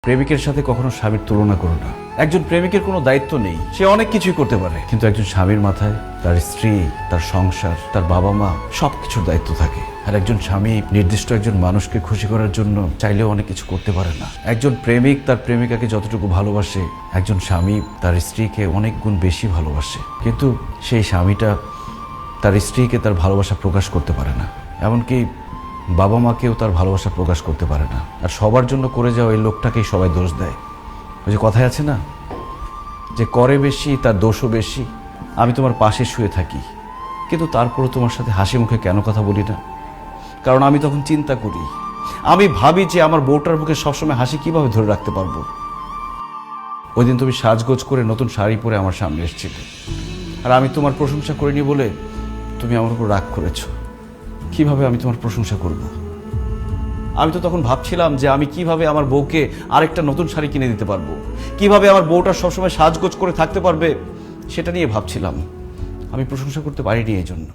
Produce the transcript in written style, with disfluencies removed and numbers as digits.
প্রেমিকের সাথে কখনো স্বামীর তুলনা করো না। একজন প্রেমিকের কোনো দায়িত্ব নেই, সে অনেক কিছুই করতে পারে, কিন্তু একজন স্বামীর মাথায় তার স্ত্রী, তার সংসার, তার বাবা মা সবকিছুর দায়িত্ব থাকে। আর একজন স্বামী নির্দিষ্ট একজন মানুষকে খুশি করার জন্য চাইলেও অনেক কিছু করতে পারে না। একজন প্রেমিক তার প্রেমিকাকে যতটুকু ভালোবাসে, একজন স্বামী তার স্ত্রীকে অনেক গুণ বেশি ভালোবাসে, কিন্তু সেই স্বামীটা তার স্ত্রীকে তার ভালোবাসা প্রকাশ করতে পারে না। এমনকি বাবা মাকেও তার ভালোবাসা প্রকাশ করতে পারে না। আর সবার জন্য করে যাওয়া এই লোকটাকেই সবাই দোষ দেয়। ওই যে কথায় আছে না, যে করে বেশি তার দোষও বেশি। আমি তোমার পাশে শুয়ে থাকি, কিন্তু তারপরও তোমার সাথে হাসি মুখে কেন কথা বলি না? কারণ আমি তখন চিন্তা করি, আমি ভাবি যে আমার বউটার মুখে সবসময় হাসি কিভাবে ধরে রাখতে পারবো। ওই দিন তুমি সাজগোজ করে নতুন শাড়ি পরে আমার সামনে এসেছিলে, আর আমি তোমার প্রশংসা করিনি বলে তুমি আমার উপর রাগ করেছো। কিভাবে আমি তোমার প্রশংসা করব? আমি তো তখন ভাবছিলাম যে আমি কিভাবে আমার বউকে আরেকটা নতুন শাড়ি কিনে দিতে পারবো, কিভাবে আমার বউটা সবসময় সাজগোজ করে থাকতে পারবে, সেটা নিয়ে ভাবছিলাম। আমি প্রশংসা করতে পারিনি এই জন্য।